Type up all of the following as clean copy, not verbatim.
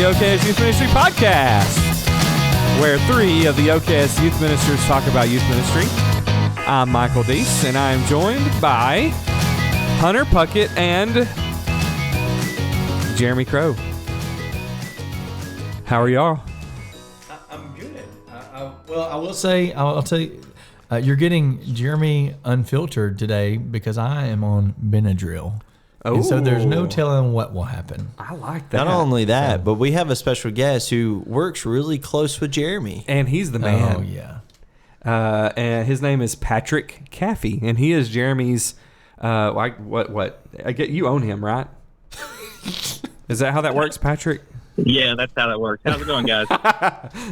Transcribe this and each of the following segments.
OKS Youth Ministry Podcast, where three of the OKS Youth Ministers talk about youth ministry. I'm Michael Deese, and I'm joined by Hunter Puckett and Jeremy Crow. How are y'all? I'm good. Well, I will say, I'll tell you, you're getting Jeremy unfiltered today because I am on Benadryl. Oh, and so there's no telling what will happen. I like that. Not only that, but we have a special guest who works really close with Jeremy. And he's the man. Oh, yeah. And his name is Patrick Caffey, and he is Jeremy's. What? I get you own him, right? Is that how that works, Patrick? Yeah, that's how that works. How's it going, guys?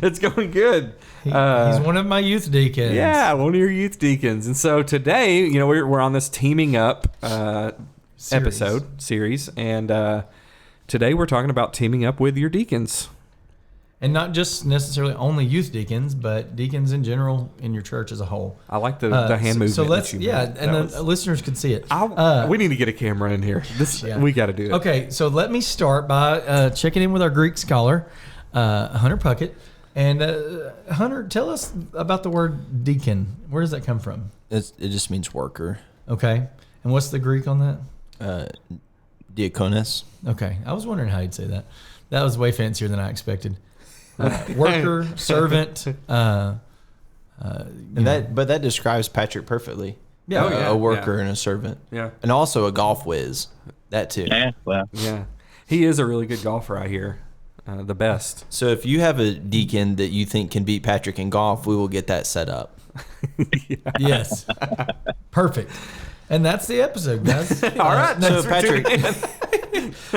It's going good. He's one of my youth deacons. Yeah, one of your youth deacons. And so today, we're on this teaming up series, and today we're talking about teaming up with your deacons. And not just necessarily only youth deacons, but deacons in general in your church as a whole. I like the hand movement. So let's, that you made. and the listeners can see it. We need to get a camera in here. We got to do it. Okay, so let me start by checking in with our Greek scholar, Hunter Puckett. And Hunter, tell us about the word deacon. Where does that come from? It just means worker. Okay. And what's the Greek on that? Diakonos. Okay. I was wondering how you'd say that. That was way fancier than I expected. Worker, servant. But that describes Patrick perfectly. Yeah, a worker and a servant. Yeah. And also a golf whiz. That too. Yeah, well. Yeah. He is a really good golfer, I hear. The best. So if you have a deacon that you think can beat Patrick in golf, we will get that set up. Yes. Perfect. And that's the episode, guys. All right.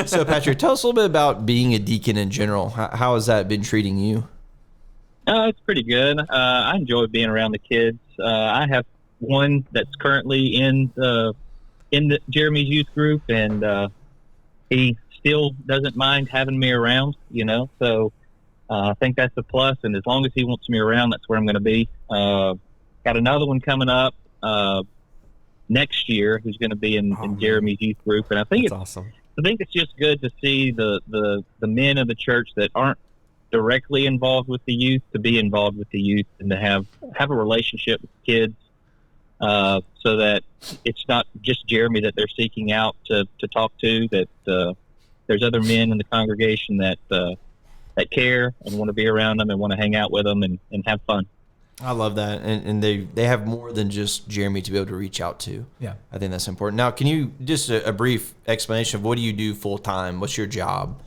So Patrick, tell us a little bit about being a deacon in general. How has that been treating you? It's pretty good. I enjoy being around the kids. I have one that's currently in Jeremy's youth group, and he still doesn't mind having me around, So I think that's a plus, and as long as he wants me around, that's where I'm going to be. Got another one coming up next year who's going to be in Jeremy's youth group, and I think That's awesome. I think it's just good to see the men of the church that aren't directly involved with the youth to be involved with the youth and to have a relationship with kids, so that it's not just Jeremy that they're seeking out to talk to. That there's other men in the congregation that care and want to be around them and want to hang out with them and have fun. I love that, and they have more than just Jeremy to be able to reach out to. Yeah, I think that's important. Now, can you just a brief explanation of what do you do full time? What's your job?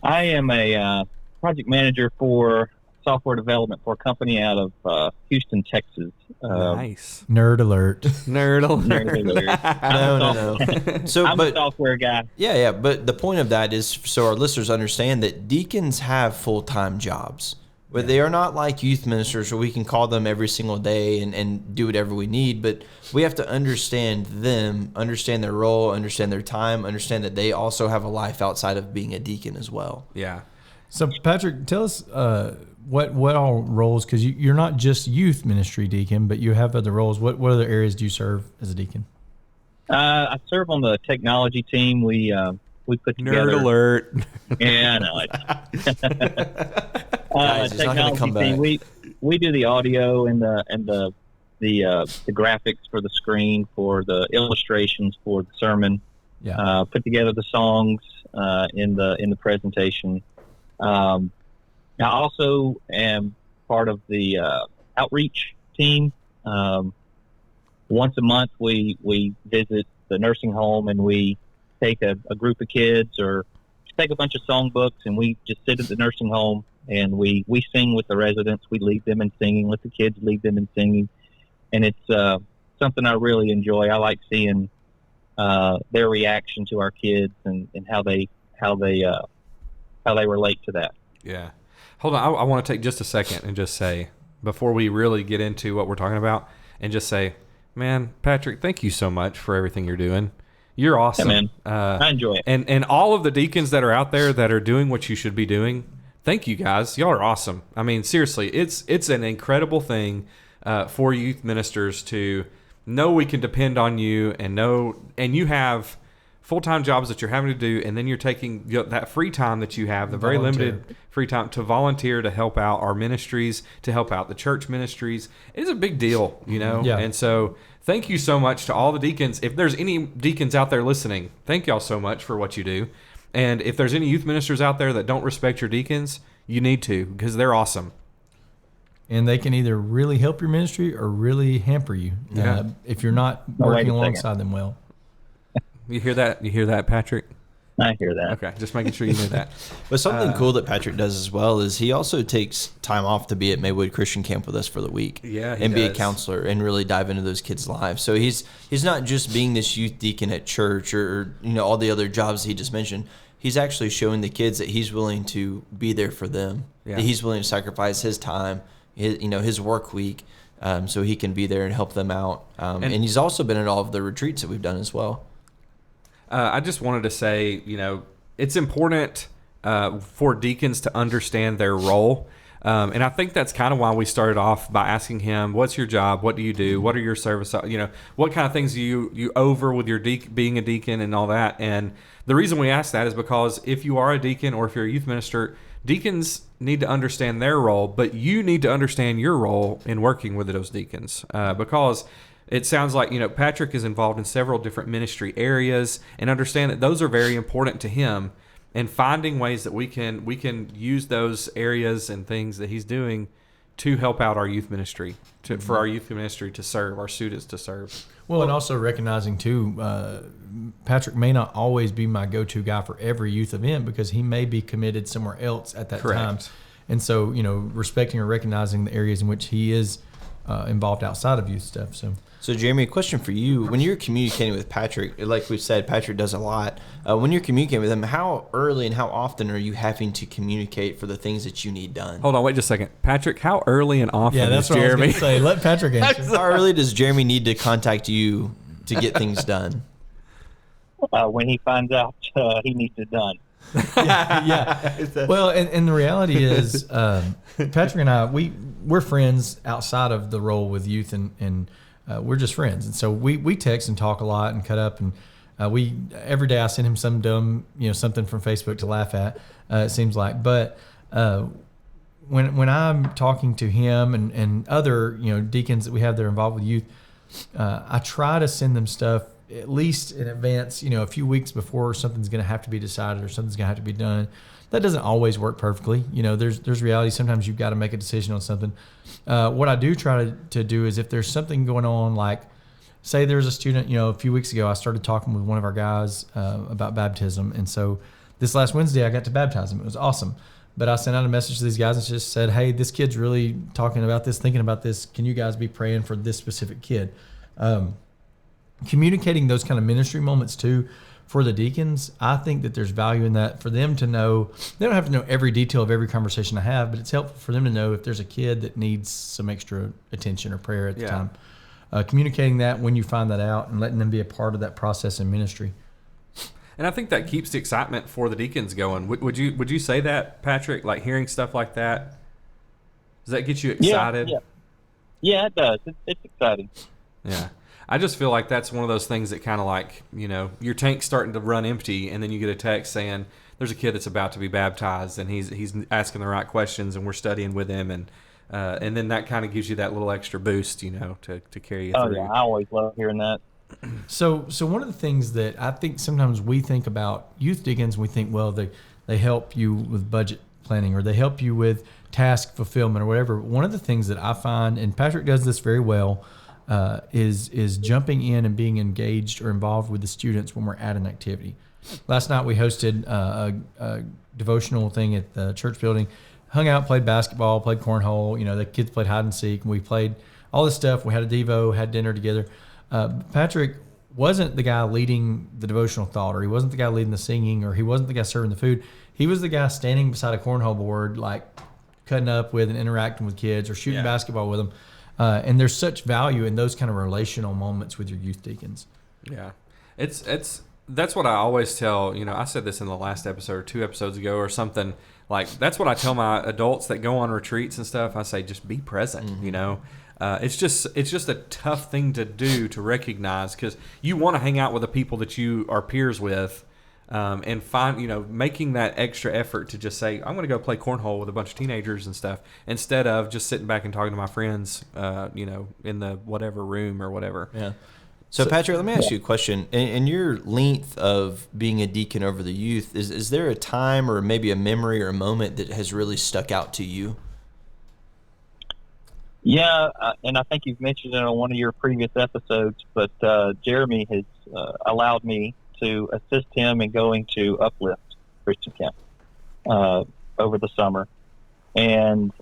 I am a project manager for software development for a company out of Houston, Texas. Nice. Nerd alert. Nerd alert. No. So, I'm a software guy. Yeah. But the point of that is so our listeners understand that deacons have full-time jobs. But they are not like youth ministers where we can call them every single day and do whatever we need. But we have to understand them, understand their role, understand their time, understand that they also have a life outside of being a deacon as well. Yeah. So, Patrick, tell us what all roles, because you're not just youth ministry deacon, but you have other roles. What other areas do you serve as a deacon? I serve on the technology team. We put together. Nerd alert. Yeah, I know it. Guys, it's not going to come back. We do the audio and the graphics for the screen, for the illustrations for the sermon. Yeah. Put together the songs in the presentation. I also am part of the outreach team. Once a month, we visit the nursing home and we take a group of kids or just take a bunch of songbooks and we just sit at the nursing home and we sing with the residents. We lead them in singing, let the kids lead them in singing. And it's something I really enjoy. I like seeing their reaction to our kids and how they relate to that. Yeah. Hold on. I want to take just a second and just say, before we really get into what we're talking about, and just say, man, Patrick, thank you so much for everything you're doing. You're awesome. Yeah, man. I enjoy it. And all of the deacons that are out there that are doing what you should be doing, thank you guys. Y'all are awesome. I mean, seriously, it's an incredible thing for youth ministers to know we can depend on you and you have full-time jobs that you're having to do, and then you're taking that free time that you have, the very Volunteer. limited free time, to volunteer to help out our ministries, to help out the church ministries. It's a big deal, you know? Yeah. And so thank you so much to all the deacons. If there's any deacons out there listening, thank y'all so much for what you do. And if there's any youth ministers out there that don't respect your deacons, you need to, because they're awesome. And they can either really help your ministry or really hamper you if you're not Oh, wait working a second. alongside them well. You hear that? You hear that, Patrick? I hear that. Okay, just making sure you knew that. But something cool that Patrick does as well is he also takes time off to be at Maywood Christian Camp with us for the week. Yeah, he and be a does. counselor and really dive into those kids' lives. So he's not just being this youth deacon at church or all the other jobs he just mentioned. He's actually showing the kids that he's willing to be there for them. Yeah. That he's willing to sacrifice his time, his work week, so he can be there and help them out. And he's also been at all of the retreats that we've done as well. I just wanted to say, it's important for deacons to understand their role. And I think that's kind of why we started off by asking him, what's your job? What do you do? What are your service? What kind of things do you over with your being a deacon and all that? And the reason we ask that is because if you are a deacon or if you're a youth minister, deacons need to understand their role, but you need to understand your role in working with those deacons because it sounds like, Patrick is involved in several different ministry areas, and understand that those are very important to him, and finding ways that we can use those areas and things that he's doing to help out our youth ministry, for our youth ministry to serve, our students to serve. Well, and also recognizing too, Patrick may not always be my go-to guy for every youth event because he may be committed somewhere else at that Correct. time. And so, respecting or recognizing the areas in which he is involved outside of youth stuff. So, Jeremy, a question for you. When you're communicating with Patrick, like we've said, Patrick does a lot. When you're communicating with him, how early and how often are you having to communicate for the things that you need done? Hold on, wait just a second. Patrick, how early and often Yeah, that's is what Jeremy? I was going to say. Let Patrick answer. How early does Jeremy need to contact you to get things done? When he finds out he needs it done. Yeah. Well, and the reality is, Patrick and I, we're friends outside of the role with youth, and we're just friends. And so we text and talk a lot and cut up, and every day I send him some dumb, something from Facebook to laugh at, it seems like. But when I'm talking to him and other, deacons that we have that are involved with youth, I try to send them stuff at least in advance, a few weeks before something's going to have to be decided or something's going to have to be done. That doesn't always work perfectly. There's reality. Sometimes you've got to make a decision on something. What I do try to do is if there's something going on, like say there's a student, a few weeks ago, I started talking with one of our guys about baptism. And so this last Wednesday I got to baptize him. It was awesome. But I sent out a message to these guys and just said, hey, this kid's really talking about this, thinking about this. Can you guys be praying for this specific kid? Communicating those kind of ministry moments too for the deacons, I think that there's value in that for them to know. They don't have to know every detail of every conversation I have, but it's helpful for them to know if there's a kid that needs some extra attention or prayer at the time. Communicating that when you find that out and letting them be a part of that process in ministry. And I think that keeps the excitement for the deacons going. Would you say that, Patrick? Like hearing stuff like that, does that get you excited? Yeah, it does. It's exciting. Yeah. I just feel like that's one of those things that kind of like, your tank's starting to run empty, and then you get a text saying there's a kid that's about to be baptized, and he's asking the right questions, and we're studying with him, and then that kind of gives you that little extra boost, to carry you through. Oh yeah, I always love hearing that. So one of the things that I think sometimes we think about youth deacons, we think, well, they help you with budget planning or they help you with task fulfillment or whatever. One of the things that I find, and Patrick does this very well, is jumping in and being engaged or involved with the students when we're at an activity. Last night we hosted a devotional thing at the church building, hung out, played basketball, played cornhole. The kids played hide and seek, and we played all this stuff. We had a Devo, had dinner together. Patrick wasn't the guy leading the devotional thought, or he wasn't the guy leading the singing, or he wasn't the guy serving the food. He was the guy standing beside a cornhole board, like cutting up with and interacting with kids or shooting basketball with them. And there's such value in those kind of relational moments with your youth deacons. Yeah, that's what I always tell. I said this in the last episode or 2 episodes ago or something. Like, that's what I tell my adults that go on retreats and stuff. I say, just be present, Mm-hmm. you know. It's just a tough thing to do, to recognize, because you want to hang out with the people that you are peers with, and find, you know, making that extra effort to just say, I'm going to go play cornhole with a bunch of teenagers and stuff, instead of just sitting back and talking to my friends, you know, in the whatever room or whatever. Yeah. So Patrick, let me ask you a question. In your length of being a deacon over the youth, is there a time or maybe a memory or a moment that has really stuck out to you? Yeah, and I think you've mentioned it on one of your previous episodes, but Jeremy has allowed me to assist him in going to Uplift Christian Camp over the summer. And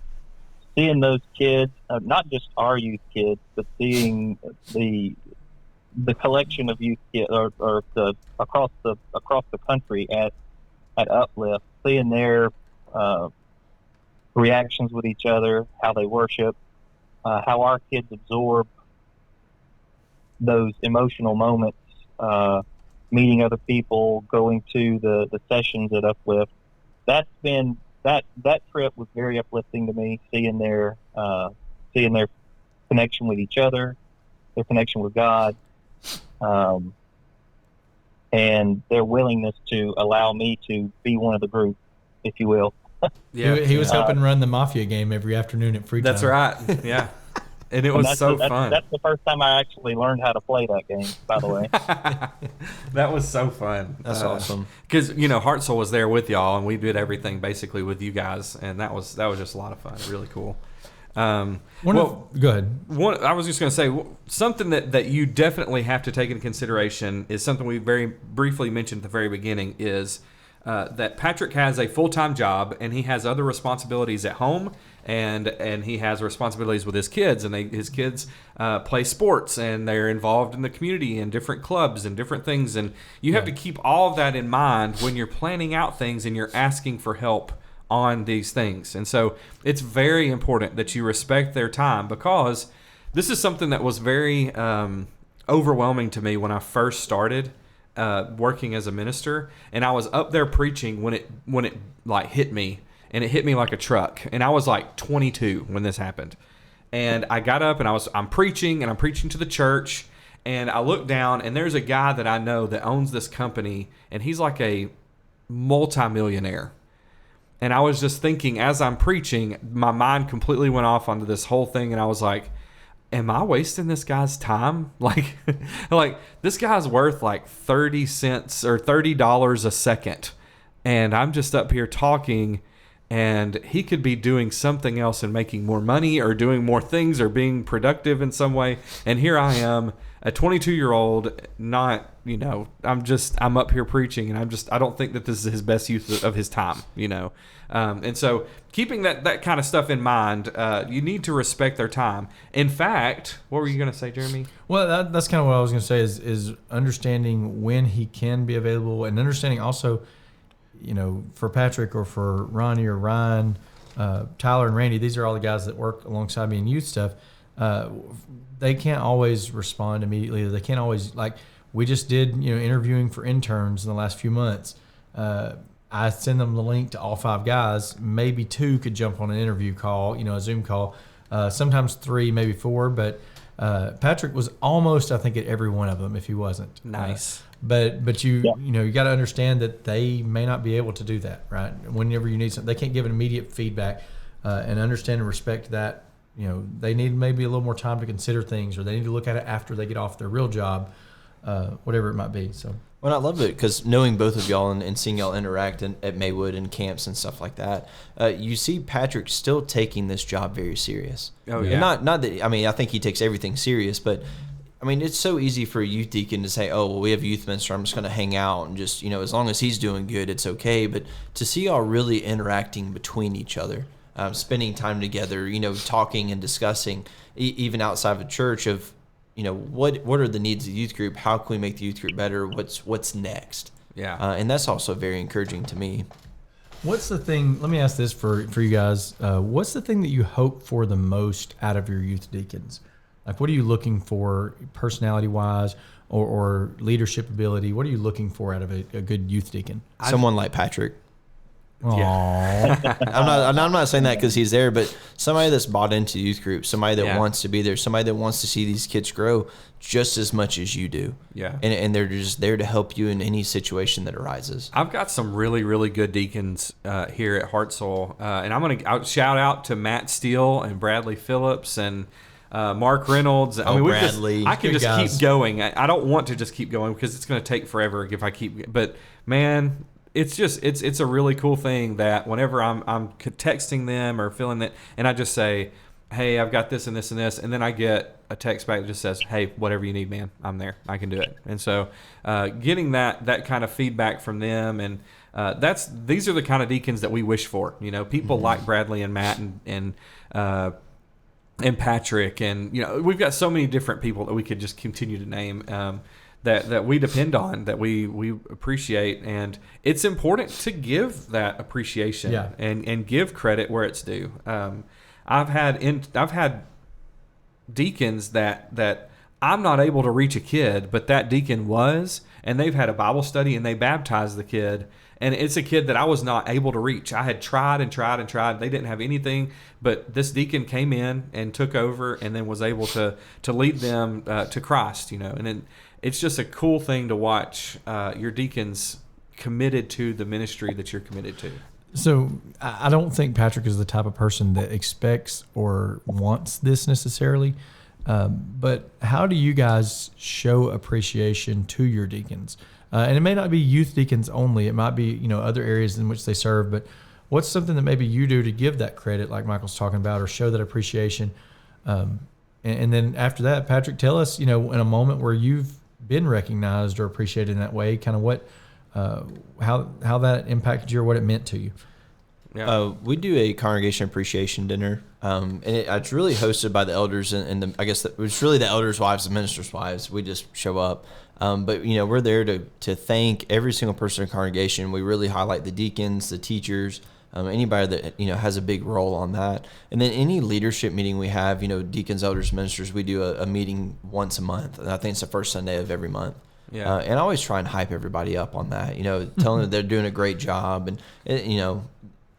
seeing those kids, not just our youth kids, but seeing the collection of youth kids, or the across the country at Uplift, seeing their reactions with each other, how they worship, how our kids absorb those emotional moments, meeting other people, going to the sessions at Uplift. That trip was very uplifting to me, seeing their connection with each other, their connection with God, and their willingness to allow me to be one of the group, if you will. Yeah, He was helping run the Mafia game every afternoon at free time. that's right. Yeah. And it was fun. That's the first time I actually learned how to play that game, by the way. That was so fun. That's awesome. Because, you know, Heart Soul was there with y'all, and we did everything basically with you guys, and that was just a lot of fun. Really cool. Go ahead. I was just going to say, something that you definitely have to take into consideration is something we very briefly mentioned at the very beginning, is that Patrick has a full-time job, and he has other responsibilities at home, and he has responsibilities with his kids, and his kids play sports, and they're involved in the community and different clubs and different things, and you have to keep all of that in mind when you're planning out things and you're asking for help on these things. And so it's very important that you respect their time, because this is something that was very overwhelming to me when I first started working as a minister, and I was up there preaching when it like hit me, and it hit me like a truck. And I was like 22 when this happened, and I got up and I'm preaching to the church, and I look down, and there's a guy that I know that owns this company, and he's like a multimillionaire. And I was just thinking, as I'm preaching, my mind completely went off onto this whole thing, and I was like, am I wasting this guy's time? Like this guy's worth like 30 cents or $30 a second, and I'm just up here talking, and he could be doing something else and making more money or doing more things or being productive in some way. And here I am, a 22-year-old, not, you know, I'm up here preaching, and I don't think that this is his best use of his time, you know. And so keeping that kind of stuff in mind, you need to respect their time. In fact, what were you going to say, Jeremy? Well, that's kind of what I was going to say, is understanding when he can be available, and understanding also, you know, for Patrick or for Ronnie or Ryan, Tyler and Randy, these are all the guys that work alongside me in youth stuff. They can't always respond immediately. They can't always, like we just did, you know, interviewing for interns in the last few months. I send them the link to all 5 guys. Maybe 2 could jump on an interview call, you know, a Zoom call. Sometimes 3, maybe 4. But Patrick was almost, I think, at every one of them if he wasn't. Nice. But you know, you got to understand that they may not be able to do that, right? Whenever you need something, they can't give an immediate feedback, and understand and respect that. You know, they need maybe a little more time to consider things, or they need to look at it after they get off their real job, whatever it might be. So. Well, I love it because knowing both of y'all and seeing y'all interact at Maywood and camps and stuff like that, you see Patrick still taking this job very serious. Oh, yeah. And not that, I mean, I think he takes everything serious, but I mean, it's so easy for a youth deacon to say, oh, well, we have a youth minister, I'm just going to hang out and just, you know, as long as he's doing good, it's okay. But to see y'all really interacting between each other, spending time together, you know, talking and discussing, even outside of the church, of, you know, what are the needs of the youth group? How can we make the youth group better? What's next? Yeah. And that's also very encouraging to me. What's the thing, let me ask this for you guys. What's the thing that you hope for the most out of your youth deacons? Like, what are you looking for personality-wise or leadership ability? What are you looking for out of a good youth deacon? Someone like Patrick. Aww. I'm not saying that because he's there, but somebody that's bought into youth group, somebody that wants to be there, somebody that wants to see these kids grow just as much as you do. Yeah. And they're just there to help you in any situation that arises. I've got some really, really good deacons here at Hartselle, and I'll shout out to Matt Steele and Bradley Phillips and Mark Reynolds. Bradley. I can Good just guys. keep going. I don't want to just keep going because it's going to take forever if I keep. But man, it's a really cool thing that whenever I'm texting them or feeling that, and I just say, hey, I've got this and this and this, and then I get a text back that just says, hey, whatever you need, man, I'm there. I can do it. And so getting that kind of feedback from them, and these are the kind of deacons that we wish for. People like Bradley and Matt and Patrick, and we've got so many different people that we could just continue to name that we depend on, that we appreciate, and it's important to give that appreciation and give credit where it's due. I've had deacons that I'm not able to reach a kid, but that deacon was, and they've had a Bible study and they baptized the kid. And it's a kid that I was not able to reach. I had tried and tried and tried. They didn't have anything, but this deacon came in and took over, and then was able to lead them to Christ. And then it's just a cool thing to watch your deacons committed to the ministry that you're committed to. So I don't think Patrick is the type of person that expects or wants this necessarily. But how do you guys show appreciation to your deacons? And it may not be youth deacons only. It might be, other areas in which they serve. But what's something that maybe you do to give that credit, like Michael's talking about, or show that appreciation? And then after that, Patrick, tell us, in a moment where you've been recognized or appreciated in that way, kind of what, how that impacted you or what it meant to you. Yeah. We do a congregation appreciation dinner, and it's really hosted by the elders and I guess it's really the elders' wives and ministers' wives. We just show up, but we're there to thank every single person in the congregation. We really highlight the deacons, the teachers, anybody that has a big role on that. And then any leadership meeting we have, deacons, elders, ministers, we do a meeting once a month, and I think it's the first Sunday of every month. Yeah. And I always try and hype everybody up on that, telling them they're doing a great job, and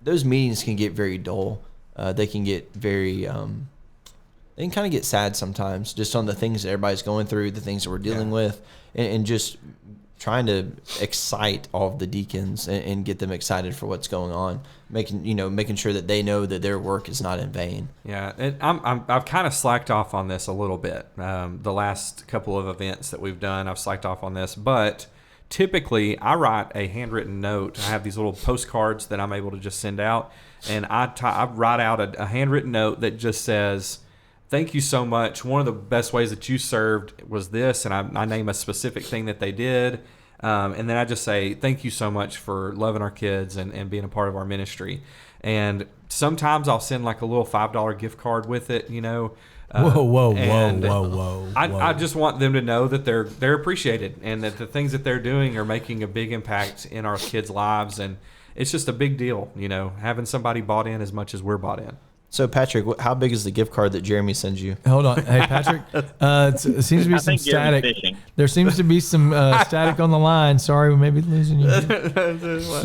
those meetings can get very dull. They can get very, they can kind of get sad sometimes, just on the things that everybody's going through, the things that we're dealing with, and just trying to excite all of the deacons and get them excited for what's going on, making sure that they know that their work is not in vain. Yeah, and I've kind of slacked off on this a little bit. The last couple of events that we've done, I've slacked off on this, but typically I write a handwritten note. I have these little postcards that I'm able to just send out, and I write out a handwritten note that just says, thank you so much. One of the best ways that you served was this, and I name a specific thing that they did, and then I just say, thank you so much for loving our kids and being a part of our ministry. And sometimes I'll send like a little $5 gift card with it, Whoa. I just want them to know that they're appreciated, and that the things that they're doing are making a big impact in our kids' lives, and it's just a big deal, having somebody bought in as much as we're bought in. So Patrick, how big is the gift card that Jeremy sends you? Hold on. Hey, Patrick, it seems to be some static. There seems to be some static on the line. Sorry, we may be losing you.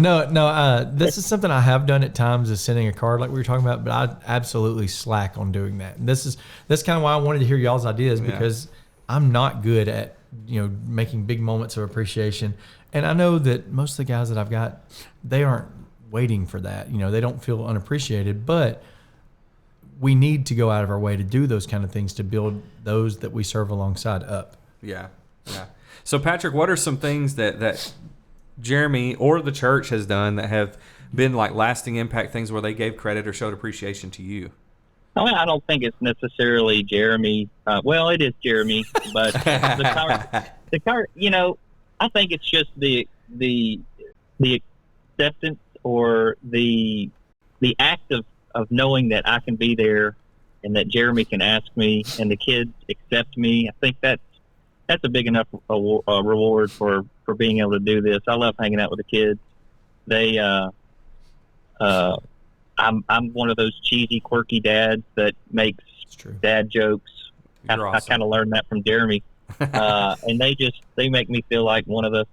No. This is something I have done at times, is sending a card like we were talking about, but I absolutely slack on doing that. And that's kind of why I wanted to hear y'all's ideas, because I'm not good at, making big moments of appreciation. And I know that most of the guys that I've got, they aren't waiting for that. They don't feel unappreciated, but we need to go out of our way to do those kind of things to build those that we serve alongside up. Yeah. So Patrick, what are some things that Jeremy or the church has done that have been like lasting impact things where they gave credit or showed appreciation to you? I don't think it's necessarily Jeremy. Well, it is Jeremy, but the car, I think it's just the acceptance or the act of knowing that I can be there and that Jeremy can ask me and the kids accept me. I think that's a big enough reward for being able to do this. I love hanging out with the kids. They, I'm one of those cheesy, quirky dads that makes dad jokes. Awesome. I kind of learned that from Jeremy. And they make me feel like one of the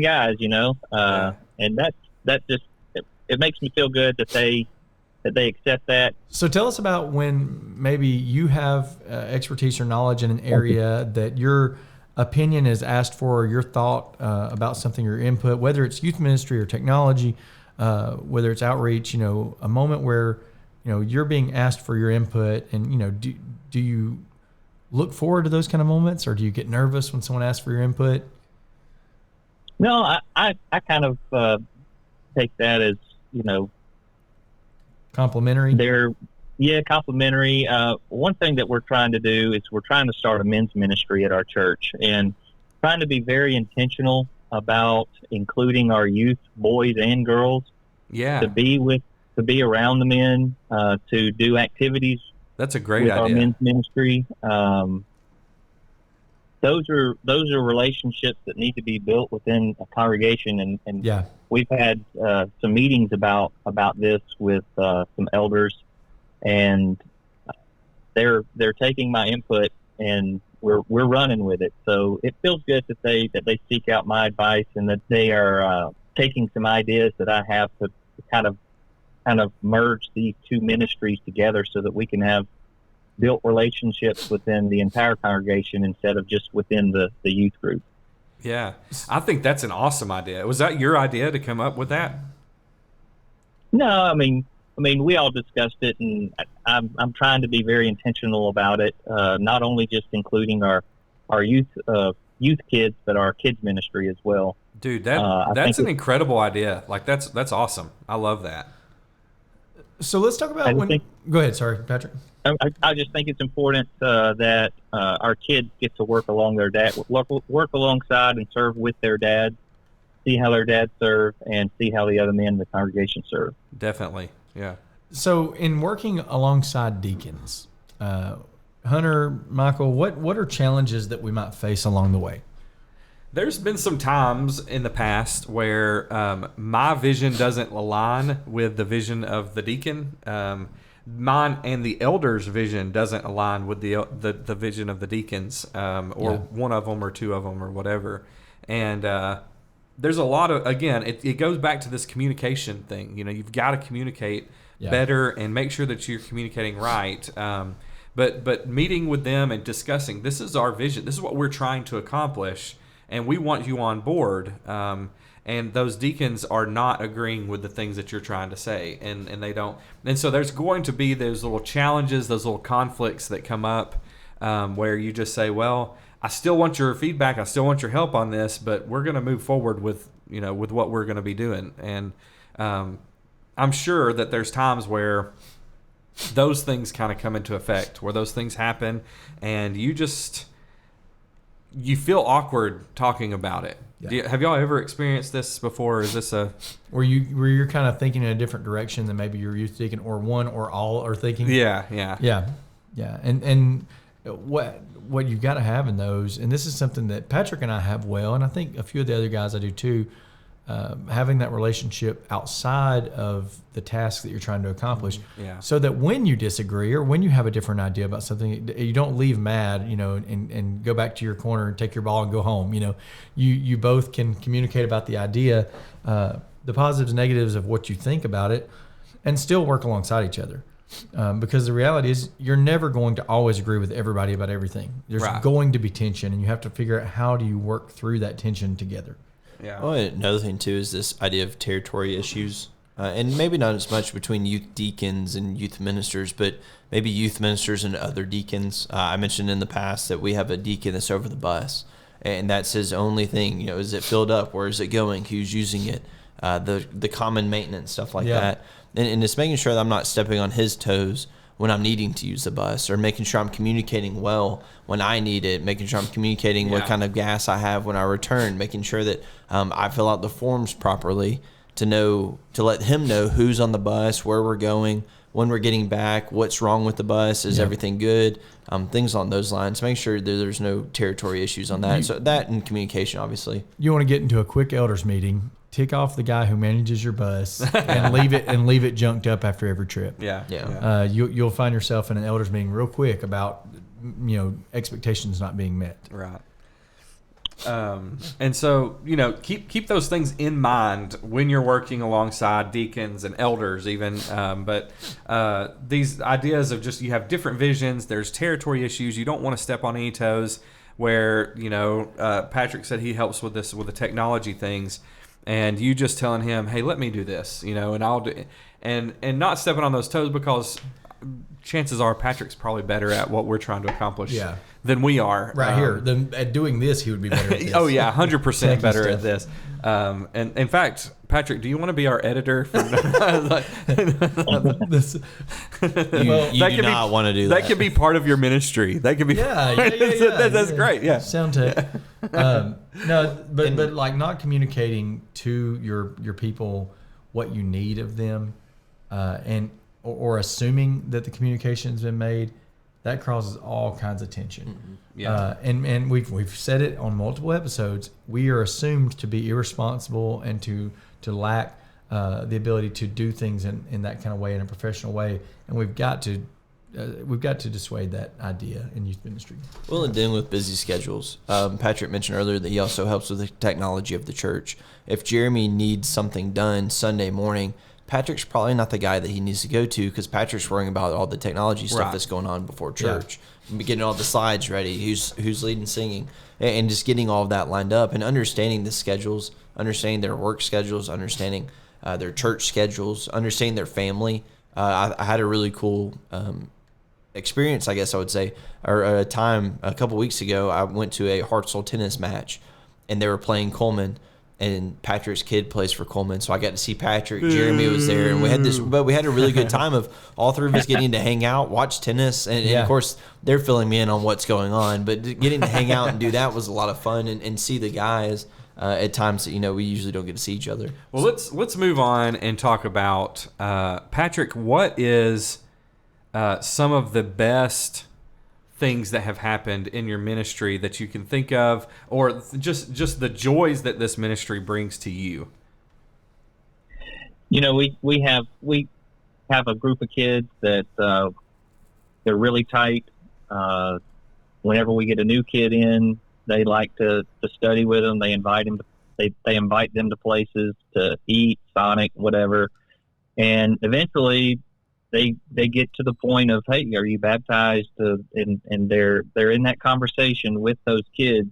guys, and that's just, it makes me feel good that they accept that. So tell us about when maybe you have expertise or knowledge in an area that your opinion is asked for, or your thought about something, your input, whether it's youth ministry or technology, whether it's outreach, a moment where, you're being asked for your input, and, do you look forward to those kind of moments, or do you get nervous when someone asks for your input? No, I kind of take that as, complimentary. Complimentary. One thing that we're trying to do is we're trying to start a men's ministry at our church, and trying to be very intentional about including our youth, boys and girls, to be around the men, to do activities. That's a great with idea. Our men's ministry. Those are relationships that need to be built within a congregation, and we've had some meetings about this with some elders, and they're taking my input, and we're running with it. So it feels good that they seek out my advice, and that they are taking some ideas that I have to kind of merge these two ministries together, so that we can have built relationships within the entire congregation instead of just within the youth group. Yeah, I think that's an awesome idea. Was that your idea to come up with that? No, I mean, we all discussed it, and I'm trying to be very intentional about it. Not only just including our youth kids, but our kids ministry as well. Dude, that's an incredible idea. Like that's awesome. I love that. So let's talk about go ahead. Sorry, Patrick. I just think it's important that our kids get to work work alongside and serve with their dads, see how their dads serve, and see how the other men in the congregation serve. Definitely, yeah. So in working alongside deacons, Hunter, Michael, what are challenges that we might face along the way? There's been some times in the past where my vision doesn't align with the vision of the deacon. Mine and the elders' vision doesn't align with the vision of the deacons, one of them or two of them or whatever. And there's a lot of, again, it goes back to this communication thing. You've got to communicate better and make sure that you're communicating right. But meeting with them and discussing, this is our vision. This is what we're trying to accomplish, and we want you on board. And those deacons are not agreeing with the things that you're trying to say, and they don't. And so there's going to be those little challenges, those little conflicts that come up where you just say, well, I still want your feedback, I still want your help on this, but we're going to move forward with what we're going to be doing. And I'm sure that there's times where those things kind of come into effect, where those things happen, and you feel awkward talking about it. Yeah. Have y'all ever experienced this before? Is this where you're kind of thinking in a different direction than maybe your youth deacon or one or all are thinking? Yeah. And what you've got to have in those, and this is something that Patrick and I have and I think a few of the other guys I do too, having that relationship outside of the task that you're trying to accomplish, so that when you disagree or when you have a different idea about something, you don't leave mad, and go back to your corner and take your ball and go home. You both can communicate about the idea, the positives and negatives of what you think about it, and still work alongside each other. Because the reality is you're never going to always agree with everybody about everything. There's going to be tension, and you have to figure out how do you work through that tension together. Yeah. Well, another thing too is this idea of territory issues, and maybe not as much between youth deacons and youth ministers, but maybe youth ministers and other deacons. I mentioned in the past that we have a deacon that's over the bus, and that's his only thing. Is it filled up? Where is it going? Who's using it? The common maintenance stuff like that, and it's making sure that I'm not stepping on his toes when I'm needing to use the bus, or making sure I'm communicating well when I need it, making sure I'm communicating what kind of gas I have when I return, making sure that I fill out the forms properly to let him know who's on the bus, where we're going, when we're getting back, what's wrong with the bus, is everything good, things along those lines. Make sure that there's no territory issues on that. So that and communication, obviously. You want to get into a quick elders meeting, tick off the guy who manages your bus and leave it junked up after every trip. You'll find yourself in an elders meeting real quick about expectations not being met. Right. And so, keep those things in mind when you're working alongside deacons and elders even. But these ideas of just, you have different visions, there's territory issues, you don't want to step on any toes, where, Patrick said he helps with the technology things, and you just telling him, hey, let me do this, and I'll do, and not stepping on those toes, because chances are Patrick's probably better at what we're trying to accomplish than we are. Here. Then at doing this, he would be better at this. Oh, yeah, 100% better at this. And in fact, Patrick, do you want to be our editor? You do not want to do that. That could be part of your ministry. That could be. That's great. Yeah. Sound tech. No, but like not communicating to your people what you need of them, or assuming that the communication's been made, that causes all kinds of tension. Mm-hmm. Yeah. And we've said it on multiple episodes. We are assumed to be irresponsible and to lack the ability to do things in that kind of way, in a professional way, and we've got to dissuade that idea in youth ministry. Well, and dealing with busy schedules. Patrick mentioned earlier that he also helps with the technology of the church. If Jeremy needs something done Sunday morning, Patrick's probably not the guy that he needs to go to, because Patrick's worrying about all the technology stuff that's going on before church, getting all the slides ready, who's leading singing, and just getting all of that lined up, and understanding the schedules, understanding their work schedules, understanding their church schedules, understanding their family. I had a really cool experience, I guess I would say, or a time a couple weeks ago. I went to a Hartselle tennis match, and they were playing Coleman, and Patrick's kid plays for Coleman, so I got to see Patrick. Jeremy was there, and we had a really good time of all three of us getting to hang out, watch tennis, and of course they're filling me in on what's going on. But getting to hang out and do that was a lot of fun, and see the guys at times that we usually don't get to see each other. Well, let's move on and talk about Patrick. What is some of the best things that have happened in your ministry that you can think of, or just the joys that this ministry brings to you? We have a group of kids that they're really tight. Whenever we get a new kid in, they like to study with them. They invite them. They invite them to places to eat, Sonic, whatever, and eventually they get to the point of, hey, are you baptized? And they're in that conversation with those kids,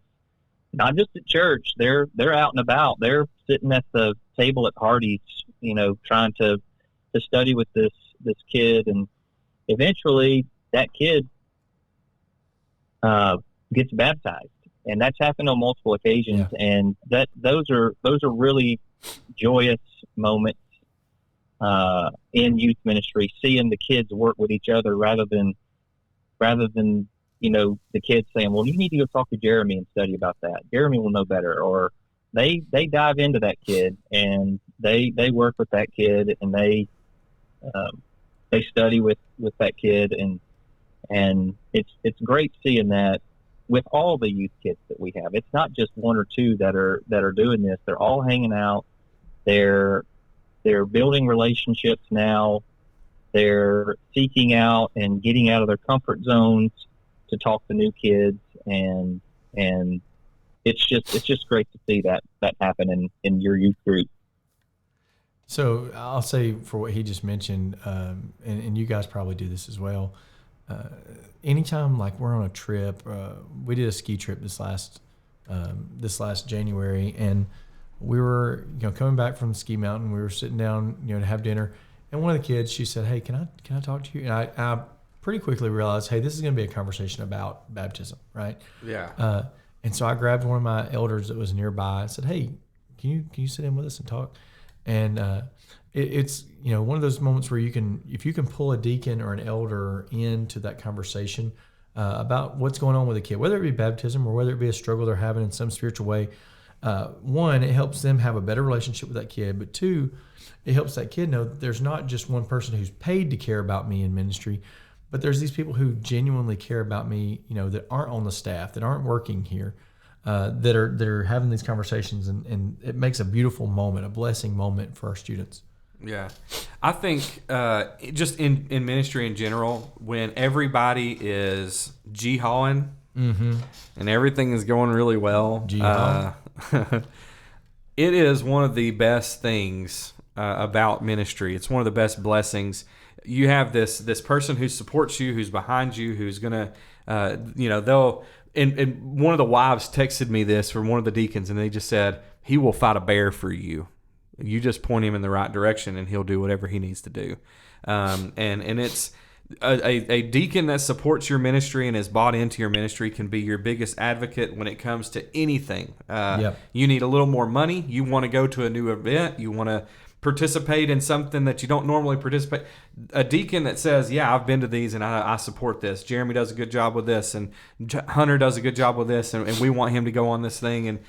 not just at church. They're out and about. They're sitting at the table at Hardee's, trying to study with this kid, and eventually that kid gets baptized, and that's happened on multiple occasions. Yeah. And those are really joyous moments in youth ministry, seeing the kids work with each other rather than the kids saying, well, you need to go talk to Jeremy and study about that. Jeremy will know better. Or they dive into that kid and they work with that kid, and they study with that kid, and it's great seeing that with all the youth kids that we have. It's not just one or two that are doing this. They're all hanging out. They're building relationships now. They're seeking out and getting out of their comfort zones to talk to new kids, and it's just great to see that happen in your youth group. So I'll say, for what he just mentioned, and you guys probably do this as well. Anytime like we're on a trip, we did a ski trip this last January, and we were coming back from the ski mountain. We were sitting down to have dinner, and one of the kids, she said, "Hey, can I talk to you?" And I pretty quickly realized, hey, this is going to be a conversation about baptism, right? Yeah. And so I grabbed one of my elders that was nearby and said, "Hey, can you sit in with us and talk?" And it's one of those moments where if you can pull a deacon or an elder into that conversation about what's going on with a kid, whether it be baptism or whether it be a struggle they're having in some spiritual way. One, it helps them have a better relationship with that kid, but two, it helps that kid know that there's not just one person who's paid to care about me in ministry, but there's these people who genuinely care about me, that aren't on the staff, that aren't working here, that are having these conversations, and it makes a beautiful moment, a blessing moment for our students. Yeah. I think just in ministry in general, when everybody is G-hawing and everything is going really well. It is one of the best things about ministry. It's one of the best blessings. You have this person who supports you, who's behind you, who's gonna, they'll. And one of the wives texted me this from one of the deacons, and they just said, he will fight a bear for you. You just point him in the right direction, and he'll do whatever he needs to do. And it's a deacon that supports your ministry and is bought into your ministry can be your biggest advocate when it comes to anything. You need a little more money. You want to go to a new event. You want to participate in something that you don't normally participate. A deacon that says, yeah, I've been to these and I support this. Jeremy does a good job with this, and Hunter does a good job with this, and we want him to go on this thing. And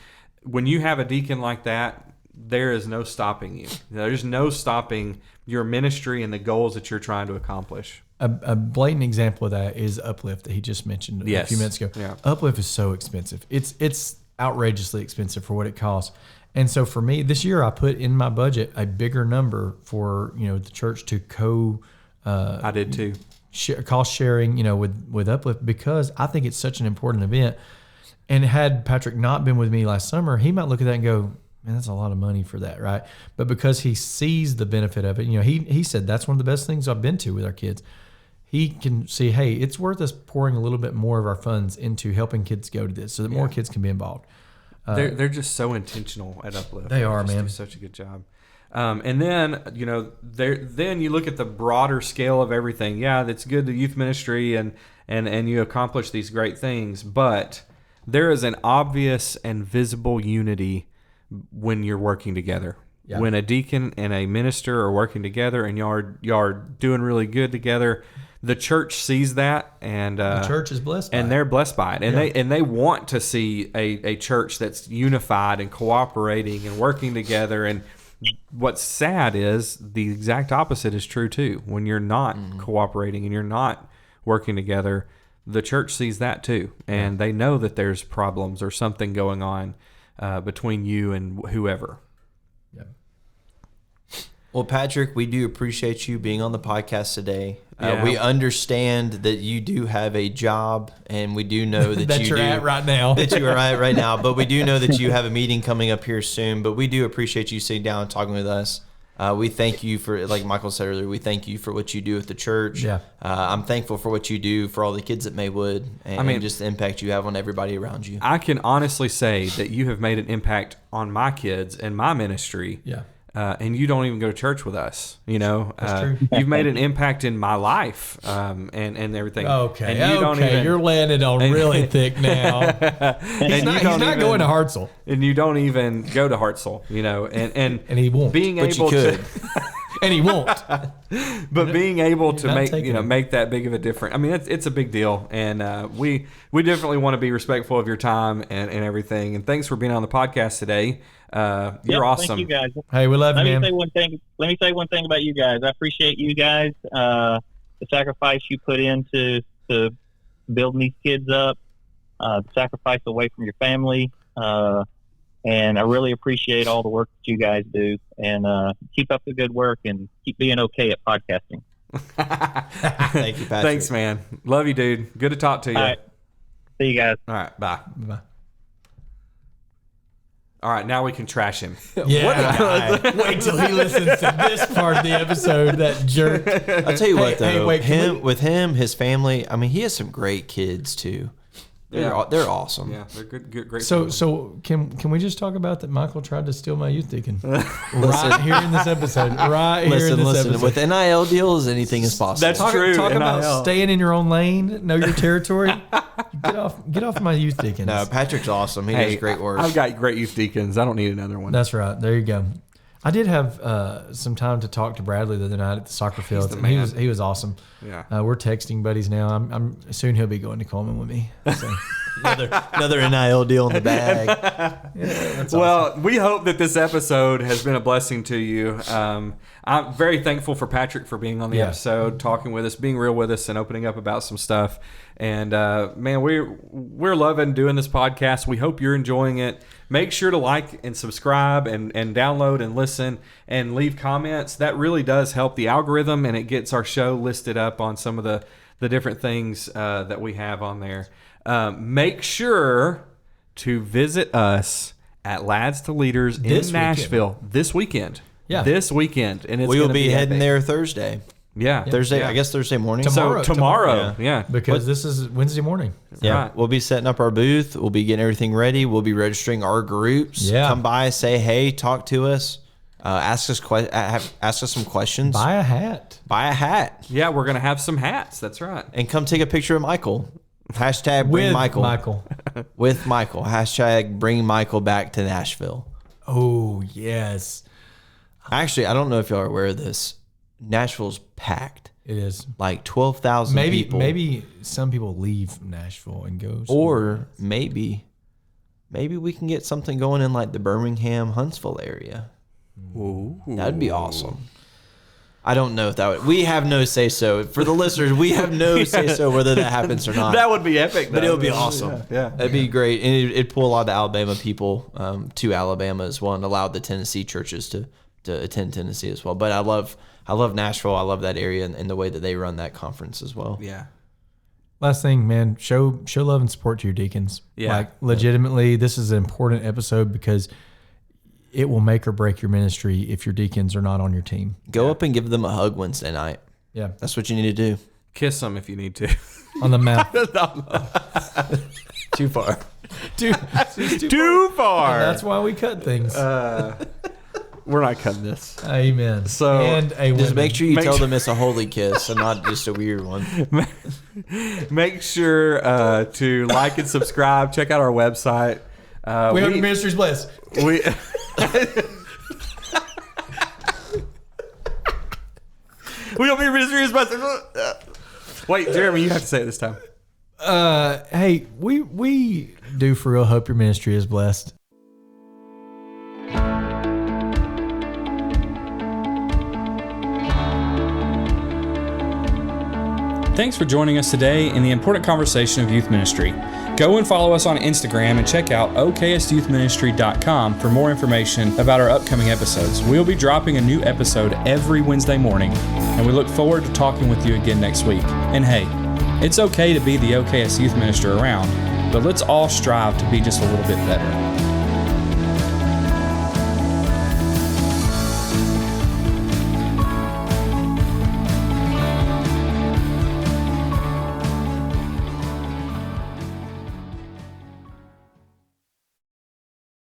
when you have a deacon like that, there is no stopping you. There's no stopping your ministry and the goals that you're trying to accomplish. A blatant example of that is Uplift that he just mentioned a few minutes ago. Yeah. Uplift is so expensive. It's outrageously expensive for what it costs. And so for me, this year I put in my budget a bigger number for the church to I did too. Cost sharing, with Uplift, because I think it's such an important event. And had Patrick not been with me last summer, he might look at that and go, man, that's a lot of money for that, right? But because he sees the benefit of it, he said that's one of the best things I've been to with our kids. He can see, hey, it's worth us pouring a little bit more of our funds into helping kids go to this so that more kids can be involved. They're just so intentional at Uplift. They are, man. Do such a good job. And then then you look at the broader scale of everything. Yeah, that's good to youth ministry and you accomplish these great things, but there is an obvious and visible unity when you're working together. Yeah. When a deacon and a minister are working together and y'all are doing really good together, the church sees that, and the church is blessed by it. They're blessed by it, and they want to see a church that's unified and cooperating and working together. And what's sad is the exact opposite is true too. When you're not cooperating and you're not working together, the church sees that too, and they know that there's problems or something going on between you and whoever. Well, Patrick, we do appreciate you being on the podcast today. We understand that you do have a job, and we do know that that you're at right now. That you are at right now. But we do know that you have a meeting coming up here soon. But we do appreciate you sitting down and talking with us. We thank you for, like Michael said earlier, we thank you for what you do at the church. Yeah. I'm thankful for what you do for all the kids at Maywood and just the impact you have on everybody around you. I can honestly say that you have made an impact on my kids and my ministry. Yeah. And you don't even go to church with us, That's true. You've made an impact in my life, and everything. Okay, and you're landing on really thick now. He's not going to Hartzell, and you don't even go to Hartzell, and he won't. Being able to, and he won't. But being able to make that big of a difference, I mean, it's a big deal, and we definitely want to be respectful of your time and everything. And thanks for being on the podcast today. You're awesome. Thank you guys. Hey, we love you, man. Let me say one thing about you guys. I appreciate you guys. The sacrifice you put into building these kids up, the sacrifice away from your family, and I really appreciate all the work that you guys do. And keep up the good work and keep being okay at podcasting. Thank you, Patrick. Thanks, man. Love you, dude. Good to talk to you. All right. See you guys. All right. Bye. Bye. All right, now we can trash him. Yeah. What a guy. Wait till he listens to this part of the episode, that jerk. I'll tell you what, though. With him, his family, I mean, he has some great kids, too. They're awesome. Yeah, they're great. So can we just talk about that Michael tried to steal my youth deacon right here in this episode? Episode. With NIL deals, anything is possible. That's true. Talk about staying in your own lane, know your territory. Get off my youth deacons. No, Patrick's awesome. He does great work. I've got great youth deacons. I don't need another one. That's right. There you go. I did have some time to talk to Bradley the other night at the soccer field. He was awesome. Yeah, we're texting buddies now. I'm soon he'll be going to Coleman with me. So. another NIL deal in the bag. That's well, awesome. We hope that this episode has been a blessing to you. I'm very thankful for Patrick for being on the episode, talking with us, being real with us, and opening up about some stuff. And man, we're loving doing this podcast. We hope you're enjoying it. Make sure to like and subscribe and download and listen and leave comments. That really does help the algorithm, and it gets our show listed up on some of the different things that we have on there. Make sure to visit us at Lads to Leaders in Nashville this weekend. Yeah. This weekend. And it's We will be heading epic. there Thursday. Yeah. Thursday, Yeah. I guess Thursday morning. Tomorrow. Yeah. Because this is Wednesday morning. Yeah, Right. we'll be setting up our booth. We'll be getting everything ready. We'll be registering our groups. Yeah. Come by, say hey, talk to us, ask us some questions. Buy a hat. Buy a hat, Yeah, we're going to have some hats. That's right. and come take a picture of Michael. Hashtag bring With Michael. With Michael. Hashtag bring Michael back to Nashville. Oh, yes. Actually, I don't know if y'all are aware of this. Nashville's packed. It is. Like 12,000 people. Maybe some people leave Nashville and go. Or maybe we can get something going in like the Birmingham, Huntsville area. Ooh. That'd be awesome. I don't know if that would. We have no say so. For the listeners, we have no say so whether that happens or not. That would be epic, but though. it would be awesome. Yeah. That'd be great. And it'd pull a lot of the Alabama people to Alabama as well, and allow the Tennessee churches to attend Tennessee as well. But I love Nashville. I love that area and the way that they run that conference as well. Yeah. Last thing, man, show love and support to your deacons. Yeah. Like, legitimately, this is an important episode because it will make or break your ministry if your deacons are not on your team. Go up and give them a hug Wednesday night. Yeah. That's what you need to do. Kiss them if you need to. On the mouth. Too far. Too far. And that's why we cut things. We're not cutting this. Amen. So, and a Just women. make sure you tell them it's a holy kiss and not just a weird one. Make sure to like and subscribe. Check out our website. We hope your ministry's blessed. We hope your ministry is blessed. Wait, Jeremy, you have to say it this time. Hey, we do for real hope your ministry is blessed. Thanks for joining us today in the important conversation of youth ministry. Go and follow us on Instagram and check out oksyouthministry.com for more information about our upcoming episodes. We'll be dropping a new episode every Wednesday morning, and we look forward to talking with you again next week. And hey, it's okay to be the OKS youth minister around, but let's all strive to be just a little bit better.